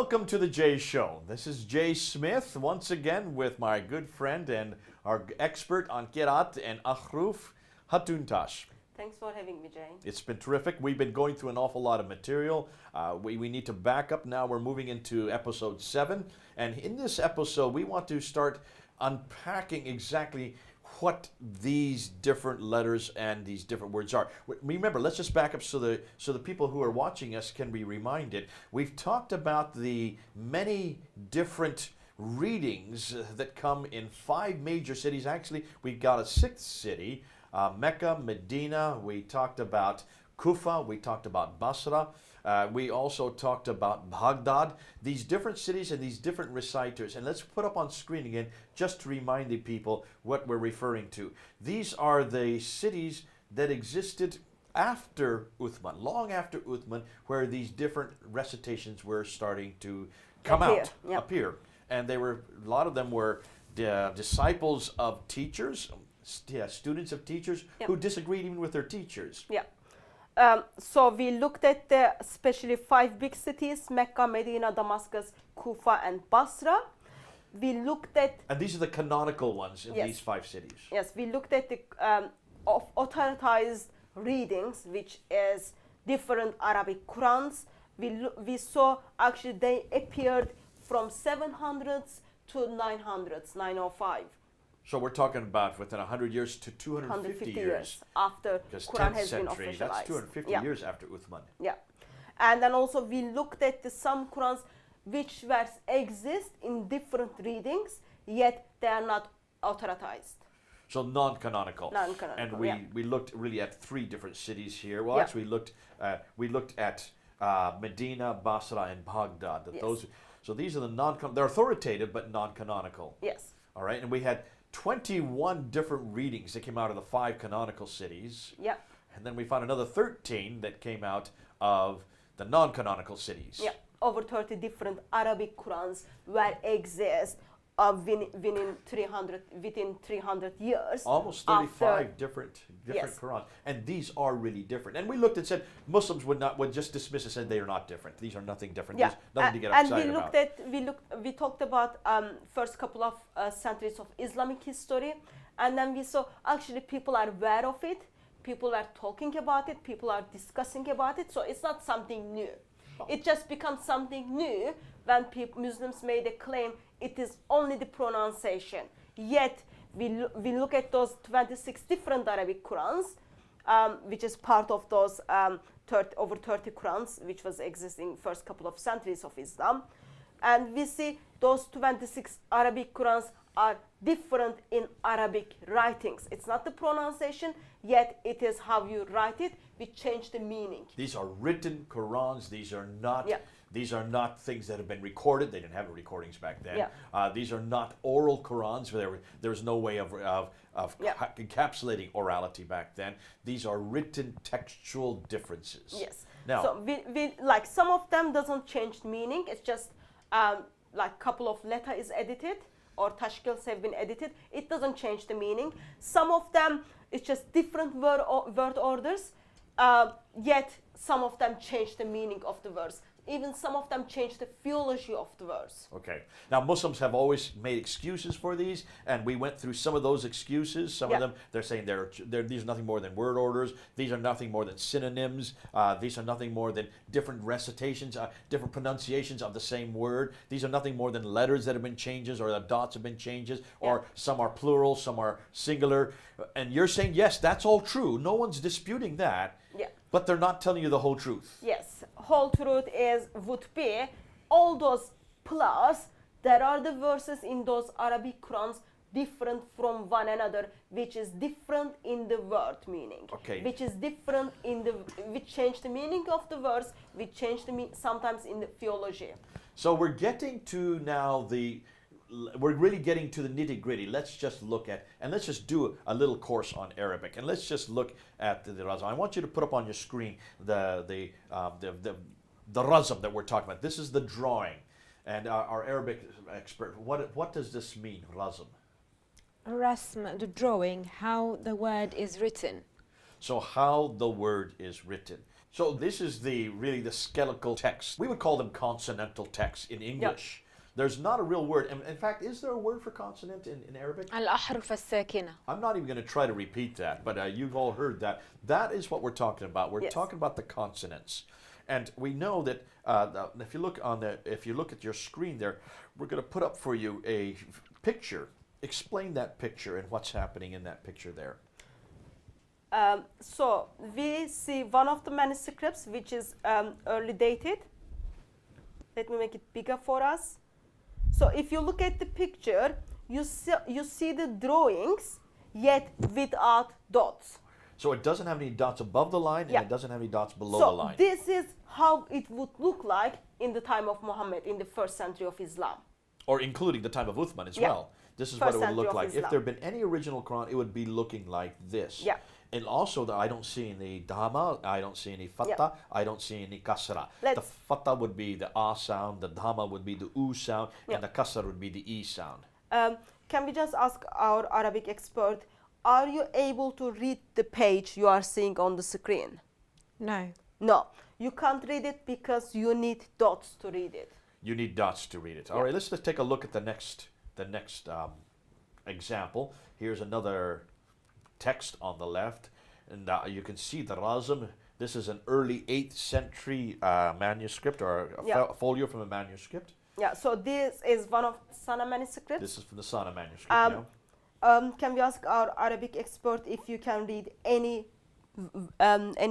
Welcome to the Jay Show. This is Jay Smith once again with my good friend and our expert on Qira'at and Akhruf, Hatuntash. Thanks for having me, Jay. It's been terrific. We've been going through an awful lot of material. We need to back up now. We're moving into episode 7. And in this episode, we want to start unpacking exactly what these different letters and these different words are. Remember, let's just back up so the people who are watching us can be reminded. We've talked about the many different readings that come in 5 major cities. Actually, we've got a 6th city, Mecca, Medina. We talked about Kufa. We talked about Basra. We also talked about Baghdad, these different cities and these different reciters. And let's put up on screen again just to remind the people what we're referring to. These are the cities that existed after Uthman, long after Uthman, where these different recitations were starting to come appear. And they were, a lot of them were disciples of teachers, students of teachers who disagreed even with their teachers. So we looked at the especially 5 big cities: Mecca, Medina, Damascus, Kufa, and Basra. We looked at, and these are the canonical ones in these 5 cities. Yes, we looked at the of authorized readings, which is different Arabic Qurans. We saw actually they appeared from 700s to 900s, 905. So we're talking about within 100 years to 250 years after Quran has been officialized. That's 250 years after Uthman. And then also we looked at some Qurans which verse exist in different readings, yet they are not authorized. So non-canonical. Non-canonical. And we looked really at 3 different cities here. Well, actually, we looked at Medina, Basra, and Baghdad. So these are the they're authoritative but non-canonical. Yes. All right, and we had 21 different readings that came out of the 5 canonical cities. And then we found another 13 that came out of the non-canonical cities. Over 30 different Arabic Qurans will exist within 300 years. Almost 35 different Qurans. And these are really different. And we looked and said Muslims would just dismiss and said they are not different. These are nothing different. There's nothing to get excited about. We talked about first couple of centuries of Islamic history, and then we saw actually people are aware of it, people are talking about it, people are discussing about it, so it's not something new. It just becomes something new when Muslims made a claim it is only the pronunciation. Yet we look at those 26 different Arabic Qurans, which is part of those over 30 Qurans which was existing first couple of centuries of Islam, and we see those 26 Arabic Qurans are different in Arabic writings. It's not the pronunciation, yet it is how you write it. We change the meaning. These are written Qurans. These are not. These are not things that have been recorded. They didn't have recordings back then. These are not oral Qurans. There was no way of encapsulating orality back then. These are written textual differences. Yes. Now, so we like some of them doesn't change meaning. It's just like couple of letter is edited or tashkils have been edited. It doesn't change the meaning. Some of them it's just different word orders. Yet some of them change the meaning of the verse. Even some of them change the theology of the verse. Okay. Now, Muslims have always made excuses for these, and we went through some of those excuses. Some of them, they're saying these are nothing more than word orders. These are nothing more than synonyms. These are nothing more than different recitations, different pronunciations of the same word. These are nothing more than letters that have been changes, or the dots have been changes, or some are plural, some are singular. And you're saying, yes, that's all true. No one's disputing that. But they're not telling you the whole truth. Yes, whole truth would be all those plus there are the verses in those Arabic Qurans different from one another, which is different in the word meaning. Which is different which change the meaning of the verse, which change sometimes in the theology. So we're getting to now we're really getting to the nitty-gritty. Let's just look at, and let's just do a little course on Arabic, and let's just look at the Rasm. I want you to put up on your screen the Rasm that we're talking about. This is the drawing, and our Arabic expert, what does this mean, Rasm? Rasm, the drawing, how the word is written. So how the word is written. So this is really the skeletal text. We would call them consonantal texts in English. There's not a real word. In fact, is there a word for consonant in Arabic? الأحرف الساكنة. I'm not even going to try to repeat that, but you've all heard that. That is what we're talking about. We're talking about the consonants. And we know that if you look at your screen there, we're going to put up for you a picture. Explain that picture and what's happening in that picture there. So we see one of the manuscripts which is early dated. Let me make it bigger for us. So if you look at the picture, you see the drawings, yet without dots. So it doesn't have any dots above the line, and it doesn't have any dots below the line. So this is how it would look like in the time of Muhammad, in the 1st century of Islam. Or including the time of Uthman as well. This is what it would look like. If there had been any original Quran, it would be looking like this. Yeah. And also, I don't see any dhamma, I don't see any fatha, I don't see any kasra. The fatha would be the a sound, the dhamma would be the u sound, and the kasra would be the e sound. Can we just ask our Arabic expert, are you able to read the page you are seeing on the screen? No. No, you can't read it because you need dots to read it. You need dots to read it. All right, let's take a look at the next example. Here's another text on the left, and you can see the Rasm. This is an early 8th century manuscript, or a folio from a manuscript. Yeah, so this is one of Sana manuscripts. This is from the Sana manuscript, Can we ask our Arabic expert if you can read any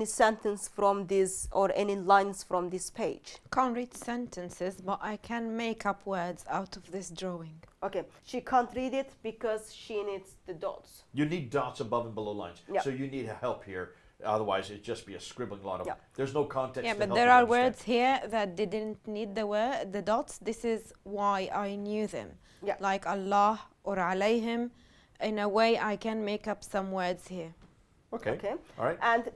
sentence from this or any lines from this page? Can't read sentences, but I can make up words out of this drawing. Okay, she can't read it because she needs the dots. You need dots above and below lines. So you need help here. Otherwise, it'd just be a scribbling lot of. There's no context. Yeah, to but help there you are understand. words here that didn't need the dots. This is why I knew them. Yeah. Like Allah or alayhim. In a way, I can make up some words here. Okay. All right. And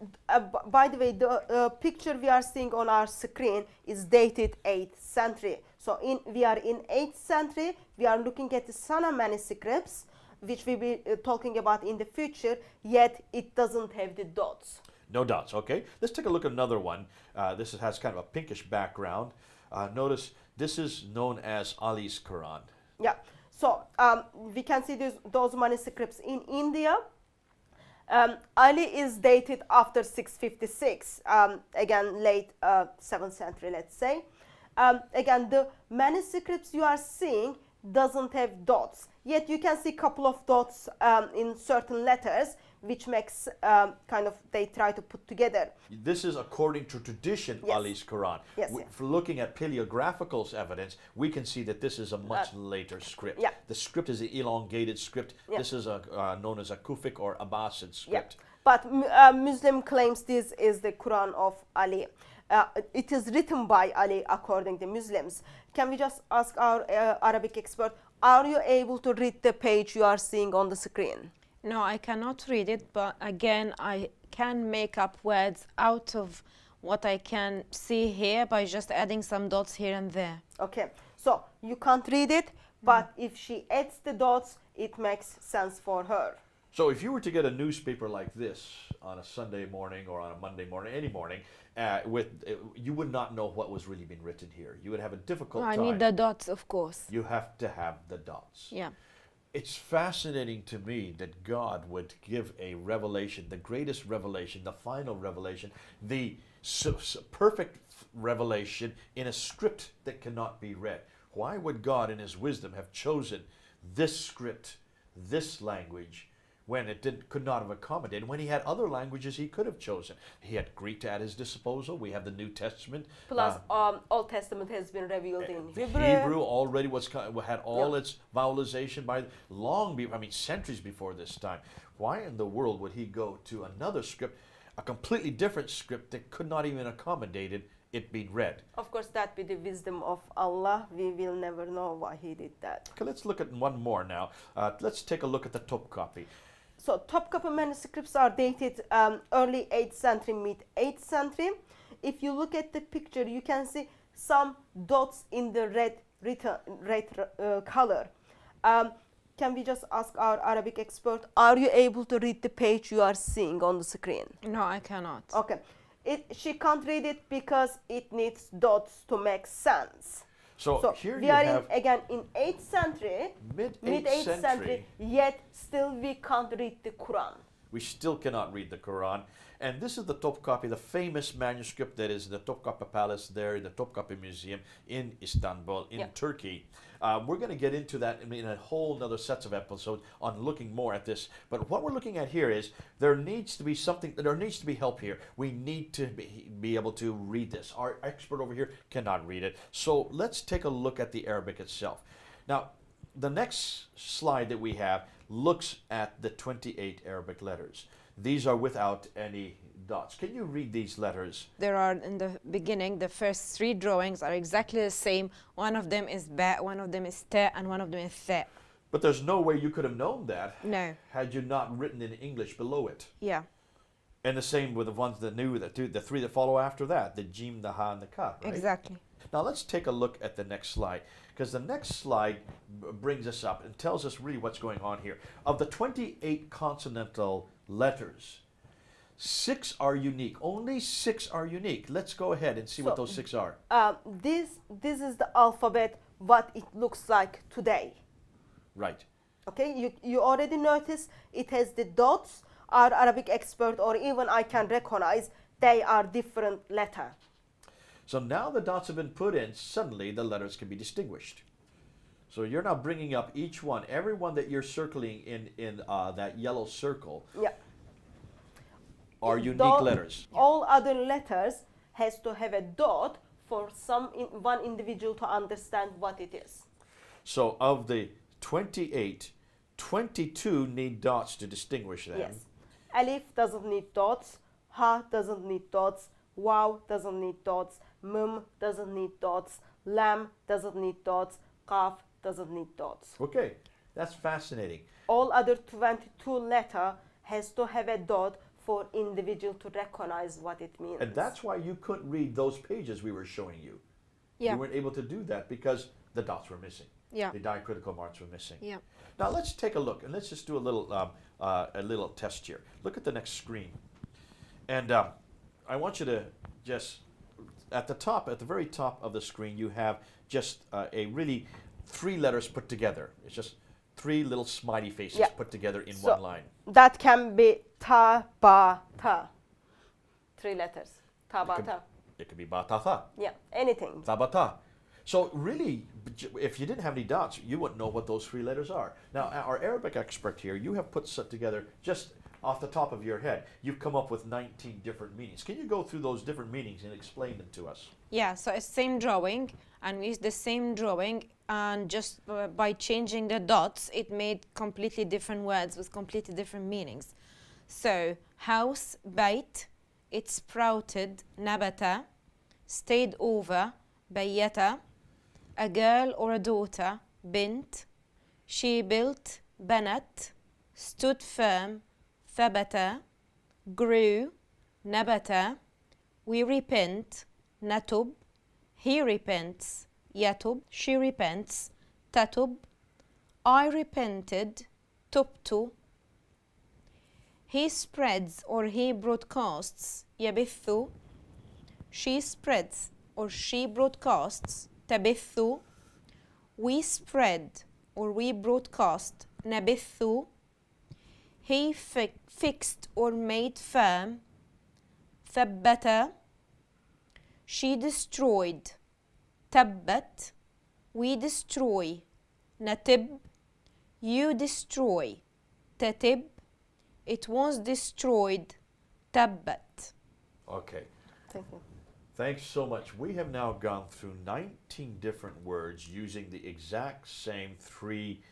by the way, the picture we are seeing on our screen is dated 8th century. So we are in 8th century. We are looking at the Sana manuscripts, which we'll be talking about in the future, yet it doesn't have the dots. No dots, okay. Let's take a look at another one. This has kind of a pinkish background. Notice this is known as Ali's Qur'an. Yeah, so we can see those manuscripts in India. Ali is dated after 656, again late 7th century, let's say. Again, the manuscripts you are seeing doesn't have dots, yet you can see a couple of dots in certain letters, which makes kind of, they try to put together. This is according to tradition, Ali's Quran. For looking at paleographical evidence, we can see that this is a much later script. The script is an elongated script. This is known as a Kufic or Abbasid script. But Muslim claims this is the Quran of Ali. It is written by Ali according to Muslims. Can we just ask our Arabic expert, are you able to read the page you are seeing on the screen? No, I cannot read it, but again, I can make up words out of what I can see here by just adding some dots here and there. Okay, so you can't read it, but if she adds the dots, it makes sense for her. So if you were to get a newspaper like this on a Sunday morning or on a Monday morning, any morning, you would not know what was really being written here. You would have a difficult time. I need the dots, of course. You have to have the dots. Yeah. It's fascinating to me that God would give a revelation, the greatest revelation, the final revelation, the perfect revelation in a script that cannot be read. Why would God in his wisdom have chosen this script, this language, when it could not have accommodated, when he had other languages he could have chosen? He had Greek at his disposal. We have the New Testament. Plus, Old Testament has been revealed in Hebrew. Hebrew already had all its vowelization by centuries before this time. Why in the world would he go to another script, a completely different script that could not even accommodate it being read? Of course, that be the wisdom of Allah. We will never know why he did that. Okay, let's look at one more now. Let's take a look at the Topkapi. So Topkapi manuscripts are dated early 8th century, mid 8th century. If you look at the picture, you can see some dots in the red color. Can we just ask our Arabic expert, are you able to read the page you are seeing on the screen? No, I cannot. Okay. She can't read it because it needs dots to make sense. So, here we you are have in, again in 8th century, mid-8th century. yet still we can't read the Quran. We still cannot read the Quran. And this is the Topkapi, the famous manuscript that is in the Topkapi Palace there in the Topkapi Museum in Istanbul, in Turkey. We're going to get into that in a whole other sets of episodes on looking more at this. But what we're looking at here is there needs to be something, there needs to be help here. We need to be able to read this. Our expert over here cannot read it. So let's take a look at the Arabic itself. Now, the next slide that we have looks at the 28 Arabic letters. These are without any dots. Can you read these letters? There are, in the beginning, the first 3 drawings are exactly the same. One of them is ba, one of them is ta, and one of them is tha. But there's no way you could have known that No. had you not written in English below it. Yeah. And the same with the ones that knew that the 3 that follow after that, the jim, the ha, and the ka, right? Exactly. Now let's take a look at the next slide, because the next slide brings us up and tells us really what's going on here. Of the 28 consonantal letters, 6 are unique. Only 6 are unique. Let's go ahead and see what those 6 are. This is the alphabet, what it looks like today. Right. Okay, you already notice it has the dots. Our Arabic expert, or even I can recognize, they are different letter. So now the dots have been put in, suddenly the letters can be distinguished. So you're now bringing up each one, every one that you're circling in that yellow circle are unique letters. All other letters has to have a dot for one individual to understand what it is. So of the 28, 22 need dots to distinguish them. Yes. Alif doesn't need dots, Ha doesn't need dots, Waw doesn't need dots, Mim doesn't need dots, Lam doesn't need dots, Qaf doesn't need dots. Okay, that's fascinating. All other 22 letter has to have a dot for individual to recognize what it means. And that's why you couldn't read those pages we were showing you. Yeah. You weren't able to do that because the dots were missing. Yeah. The diacritical marks were missing. Yeah. Now let's take a look, and let's just do a little test here. Look at the next screen, and I want you to just at the very top of the screen, you have just a really 3 letters put together. It's just 3 little smiley faces put together in one line. That can be ta, ba, ta. 3 letters. Ta, ba, ta. It could be ba-ta-tha, Yeah, anything. ta-ba-ta. So really, if you didn't have any dots, you wouldn't know what those 3 letters are. Now, our Arabic expert here, you have put together just off the top of your head, you've come up with 19 different meanings. Can you go through those different meanings and explain them to us? Yeah, so it's same drawing, and we used the same drawing, and just by changing the dots, it made completely different words with completely different meanings. So, house, bait, it sprouted, nabata, stayed over, bayata, a girl or a daughter, bint, she built, banat, stood firm, thabata, grew, nabata, we repent, natub, he repents, yatub, she repents, tatub, I repented, tubtu, he spreads or he broadcasts, yabithu, she spreads or she broadcasts, tabithu, we spread or we broadcast, nabithu, he fixed or made firm, thabbata, she destroyed, tabbat, we destroy, natib, you destroy, tatib, it was destroyed, tabbat. Okay. Thank you. Thanks so much. We have now gone through 19 different words using the exact same 3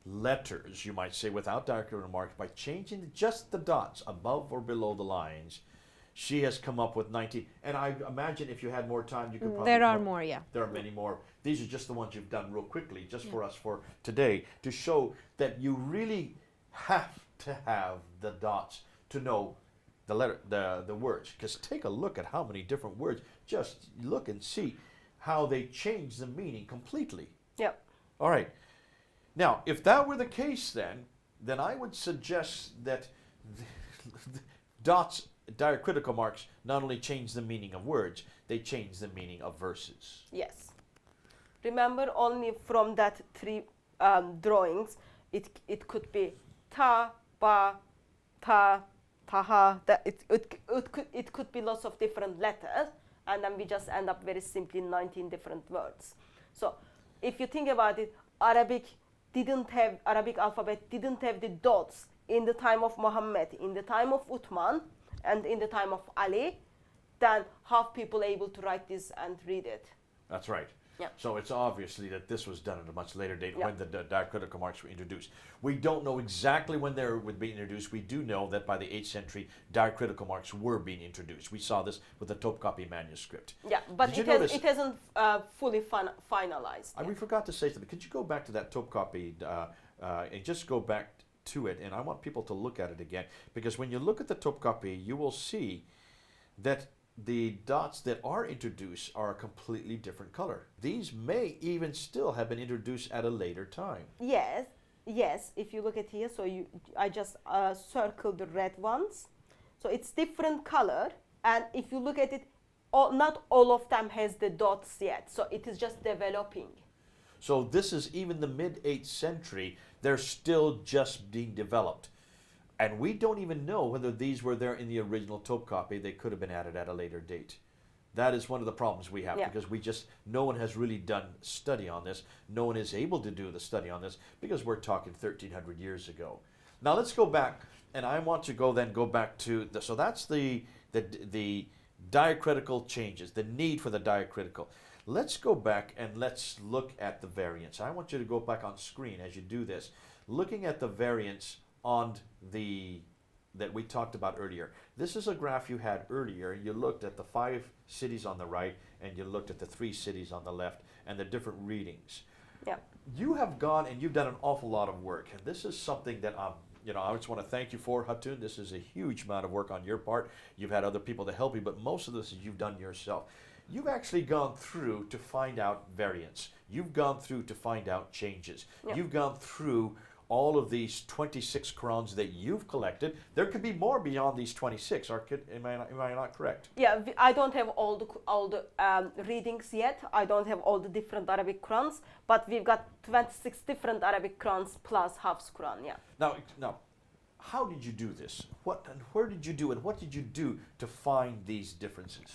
letters, you might say, without diacritical marks, by changing just the dots above or below the lines. She has come up with 19, and I imagine if you had more time, you could probably... There are more, yeah. There are many more. These are just the ones you've done real quickly, just for us for today, to show that you really have to have the dots to know the words. Because take a look at how many different words. Just look and see how they change the meaning completely. Yep. All right. Now, if that were the case, then I would suggest that dots diacritical marks not only change the meaning of words, they change the meaning of verses. Yes. Remember, only from that three drawings, it could be ta, ba, ta, taha. That it could be lots of different letters, and then we just end up very simply 19 different words. So if you think about it, Arabic alphabet didn't have the dots in the time of Muhammad, in the time of Uthman, and in the time of Ali. Then how people able to write this and read it? That's right. Yeah. So it's obviously that this was done at a much later date Yeah. when the diacritical marks were introduced. We don't know exactly when they would be introduced. We do know that by the 8th century, diacritical marks were being introduced. We saw this with the Topkapi manuscript. Yeah, but Did you notice- it hasn't fully finalized. We forgot to say something. Could you go back to that Topkapi and just go back to it? And I want people to look at it again, because when you look at the Topkapi, you will see that the dots that are introduced are a completely different color. These may even still have been introduced at a later time. Yes, yes. If you look at here, so I just circled the red ones. So it's different color, and if you look at it, not all of them has the dots yet. So it is just developing. So this is even the mid-8th century. They're still just being developed. And we don't even know whether these were there in the original Topkapi. They could have been added at a later date. That is one of the problems we have, Yeah. because no one has really done study on this. No one is able to do the study on this, because we're talking 1,300 years ago. Now let's go back, and I want to go back to, so that's the diacritical changes, the need for the diacritical. Let's go back and let's look at the variants. I want you to go back on screen as you do this, looking at the variants on that we talked about earlier. This is a graph you had earlier. You looked at the 5 cities on the right, and you looked at the 3 cities on the left, and the different readings. Yeah. You have gone and you've done an awful lot of work, and this is something that I just want to thank you for, Hatun. This is a huge amount of work on your part. You've had other people to help you, but most of this is you've done yourself. You've actually gone through to find out variants. You've gone through to find out changes. Yeah. You've gone through all of these 26 Qur'ans that you've collected. There could be more beyond these 26. Am I not correct? Yeah, I don't have all the readings yet. I don't have all the different Arabic Qurans, but we've got 26 different Arabic Qurans plus Hafs Quran. Yeah. Now, how did you do this? What and where did you do it? What did you do to find these differences?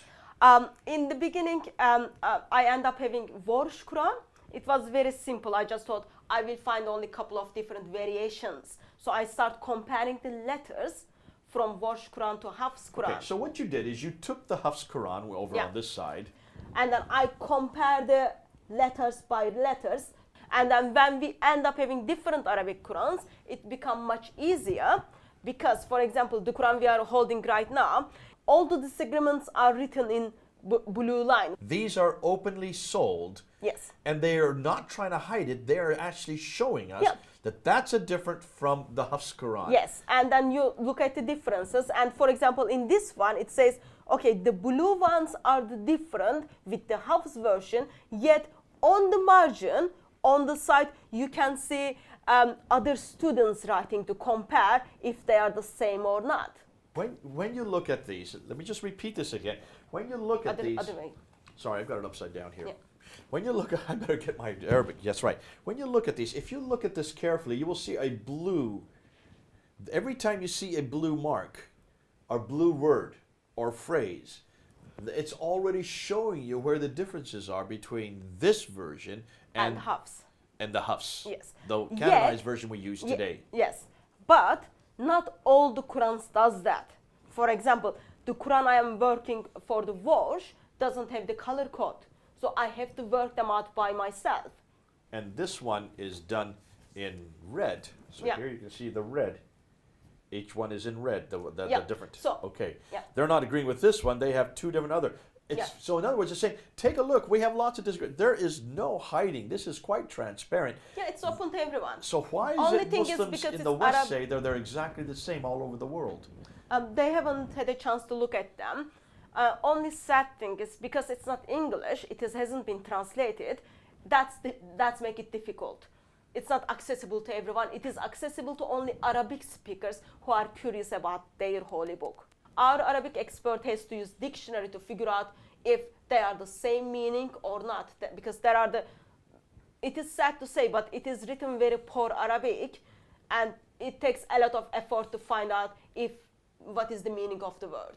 In the beginning, I end up having Warsh Quran. It was very simple. I just thought I will find only a couple of different variations. So I start comparing the letters from Warsh Quran to Hafs Quran. Okay, so what you did is you took the Hafs Quran over Yeah. on this side. And then I compare the letters by letters. And then when we end up having different Arabic Qurans, it becomes much easier, because, for example, the Quran we are holding right now, all the disagreements are written in blue line. These are openly sold. Yes. And they are not trying to hide it. They are actually showing us Yeah. that that's a different from the Hafs Quran. Yes, and then you look at the differences. And for example, in this one, it says, okay, the blue ones are the different with the Hafs version, yet on the margin, on the side, you can see other students writing to compare if they are the same or not. When you look at these, let me just repeat this again. When you look at these, Other way. sorry, I've got it upside down here. Yeah. When you look at, I better get my Arabic. Yes, right. When you look at these, if you look at this carefully, you will see a blue. Every time you see a blue mark, or blue word, or phrase, it's already showing you where the differences are between this version And Hafs. and the Hafs. Yes. The Yet- canonized version we use today. Yes, but not all the Qurans does that. For example, the Quran I am working for the Warsh doesn't have the color code. So I have to work them out by myself. And this one is done in red. So Yeah. here you can see the red. Each one is in red, the Yeah. different. So- okay. yeah. They're not agreeing with this one. They have 2 different other. It's, Yeah. So in other words, it's saying, take a look. We have lots of disagreement. There is no hiding. This is quite transparent. Yeah, it's open to everyone. So why is Only it thing is Muslims because in it's the West Arab- say they're exactly the same all over the world? They haven't had a chance to look at them. Only sad thing is because it's not English, hasn't been translated. That's make it difficult. It's not accessible to everyone. It is accessible to only Arabic speakers who are curious about their holy book. our Arabic expert has to use dictionary to figure out if they are the same meaning or not. Because there are it is sad to say, but it is written very poor Arabic, and it takes a lot of effort to find out what is the meaning of the word.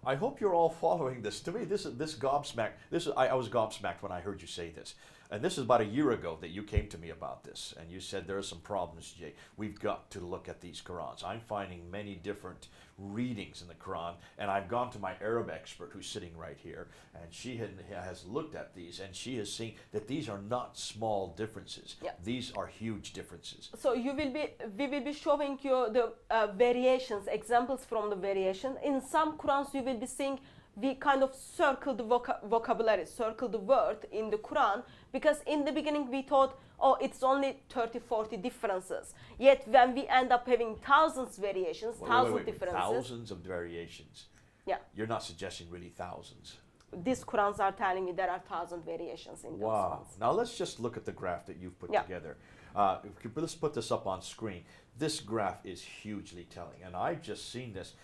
I hope you're all following this. To me, this gobsmacked. I was gobsmacked when I heard you say this. And this is about a year ago that you came to me about this, and you said there are some problems, Jay. We've got to look at these Qur'ans. I'm finding many different readings in the Quran, and I've gone to my Arab expert who's sitting right here, and she has looked at these, and she has seen that these are not small differences. Yeah. These are huge differences. So we will be showing you the variations, examples from the variation. In some Qurans, you will be seeing we kind of circle the vocabulary, circle the word in the Quran, because in the beginning we thought, oh, it's only 30, 40 differences. Yet when we end up having thousands variations, Wait, differences. thousands of variations. Yeah. You're not suggesting really thousands. These Qurans are telling me there are 1,000 variations in those Wow. ones. Now let's just look at the graph that you've put Yeah. together. Let's put this up on screen. This graph is hugely telling, and I've just seen this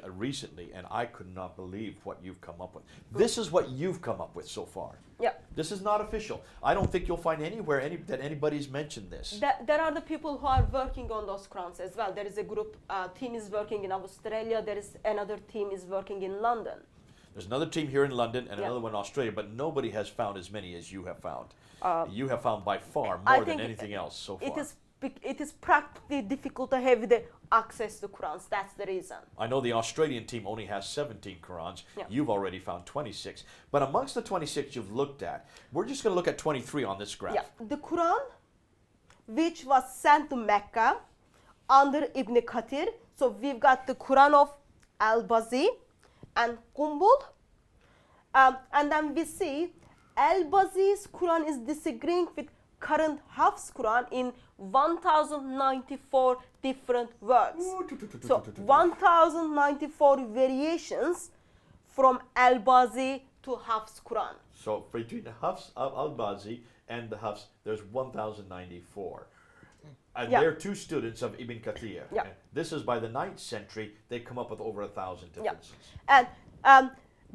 recently, and I could not believe what you've come up with. This is what you've come up with so far. Yeah. This is not official. I don't think you'll find anywhere that anybody's mentioned this. There are the people who are working on those Qurans as well. There is a group, team is working in Australia. There is another team is working in London. There's another team here in London and Yeah. another one in Australia, but nobody has found as many as you have found. You have found by far I more than think anything else so far. It is practically difficult to have the access to Qurans. That's the reason. I know the Australian team only has 17 Qurans. Yeah. You've already found 26. But amongst the 26 you've looked at, we're just going to look at 23 on this graph. Yeah, the Quran, which was sent to Mecca under Ibn Kathir. So we've got the Quran of Al-Bazi and Qumbul. And then we see Al-Bazi's Quran is disagreeing with current Hafs Quran in 1094 different words. So 1094 variations from Al-Bazi to Hafs Quran. So between the Hafs of Al-Bazi and the Hafs, there's 1094. And Yeah. they're two students of Ibn Kathir. Yeah. And this is by the 9th century, they come up with over 1,000 differences. And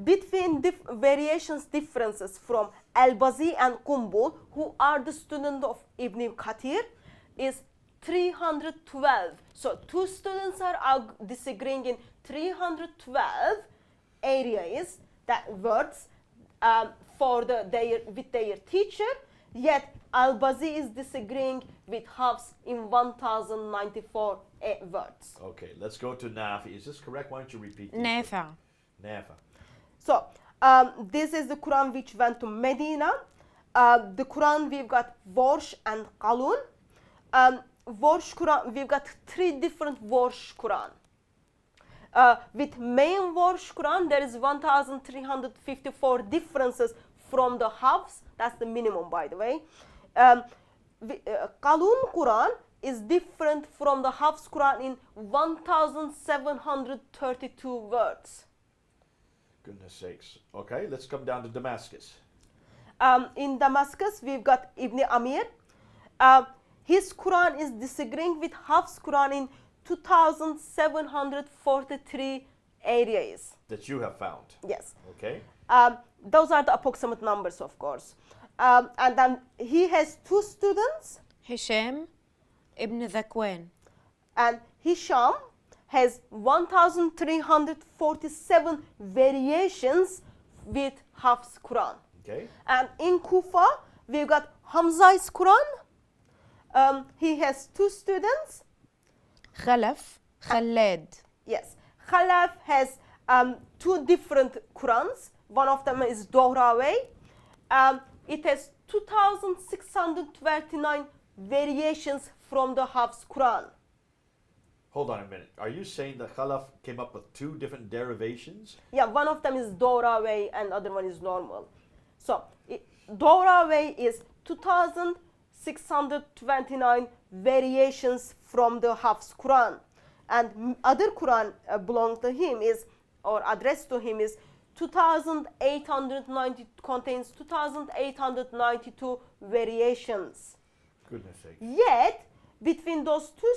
between differences from Al-Bazi and Qumbul, who are the students of Ibn Kathir, is 312. So two students are disagreeing in 312 areas, that words, with their teacher, yet Al-Bazi is disagreeing with Hafs in 1094 words. Okay, let's go to Nafi. Is this correct? Why don't you repeat these? نافع. Nafa. So this is the Quran which went to Medina. The Quran, we've got Warsh and Qalun. Warsh Quran, we've got 3 different Warsh Quran. With main Warsh Quran, there is 1,354 differences from the Hafs. That's the minimum, by the way. Qalun Quran is different from the Hafs Quran in 1,732 words. Goodness sakes. Okay, let's come down to Damascus. In Damascus, we've got Ibn Amir. His Quran is disagreeing with Hafs Quran in 2,743 areas. That you have found. Yes. Okay. Those are the approximate numbers, of course. And then he has 2 students, هشام ابن ذكوان. and Hisham has 1,347 variations with Hafs Quran. Okay. And in Kufa, we've got Hamza's Quran. He has 2 students. خلف خلاد. Yes. Khalaf has 2 different Qurans. One of them is Dohraway. It has 2,629 variations from the Hafs Quran. Hold on a minute. Are you saying that Khalaf came up with 2 different derivations? Yeah, one of them is Dohraway and other one is normal. So Dohraway is 2,629 variations from the Hafs Quran. And other Quran belong to him is, or addressed to him is 2,890, contains 2,892 variations. Goodness sake. Yet, between those two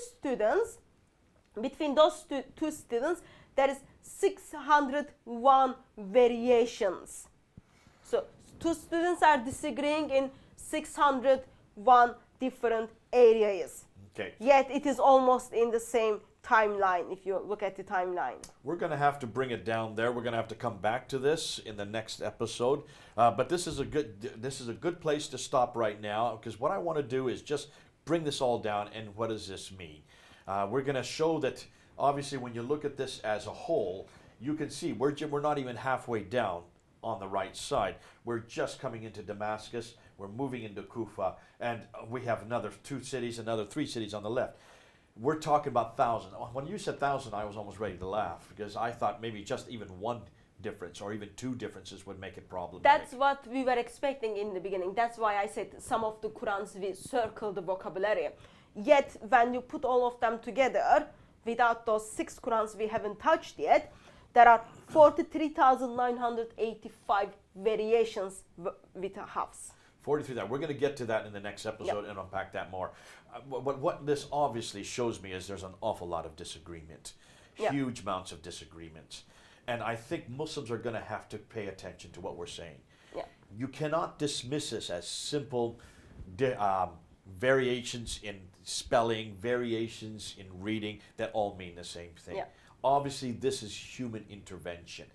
students, there is 601 variations. So two students are disagreeing in 601 different areas. Okay. Yet it is almost in the same timeline if you look at the timeline. We're going to have to bring it down there. We're going to have to come back to this in the next episode. But this is a good place to stop right now, because what I want to do is just bring this all down. And what does this mean? We're going to show that obviously when you look at this as a whole, you can see we're not even halfway down on the right side. We're just coming into Damascus. We're moving into Kufa, and we have another 2 cities, another 3 cities on the left. We're talking about thousands. When you said 1,000, I was almost ready to laugh, because I thought maybe just even one difference or even 2 differences would make it problematic. That's what we were expecting in the beginning. That's why I said some of the Qurans we circle the vocabulary. Yet when you put all of them together, without those 6 Qurans we haven't touched yet, there are 43,985 variations with a house. 43. We're going to get to that in the next episode and unpack that more. What this obviously shows me is there's an awful lot of disagreement, huge amounts of disagreement. And I think Muslims are going to have to pay attention to what we're saying. Yeah. You cannot dismiss this as simple variations in spelling, variations in reading that all mean the same thing. Yeah. Obviously, this is human intervention.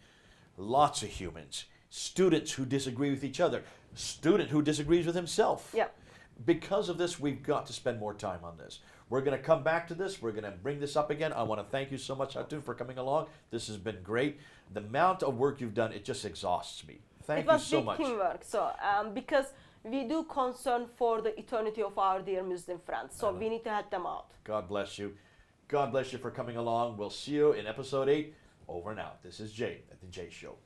Lots of humans. Students who disagree with each other. Student who disagrees with himself. Yeah. Because of this, we've got to spend more time on this. We're going to come back to this. We're going to bring this up again. I want to thank you so much, Hatun, for coming along. This has been great. The amount of work you've done, it just exhausts me. Thank you so much. It was big teamwork. So, because we do concern for the eternity of our dear Muslim friends. So we need to help them out. God bless you. God bless you for coming along. We'll see you in episode 8. Over and out. This is Jay at The Jay Show.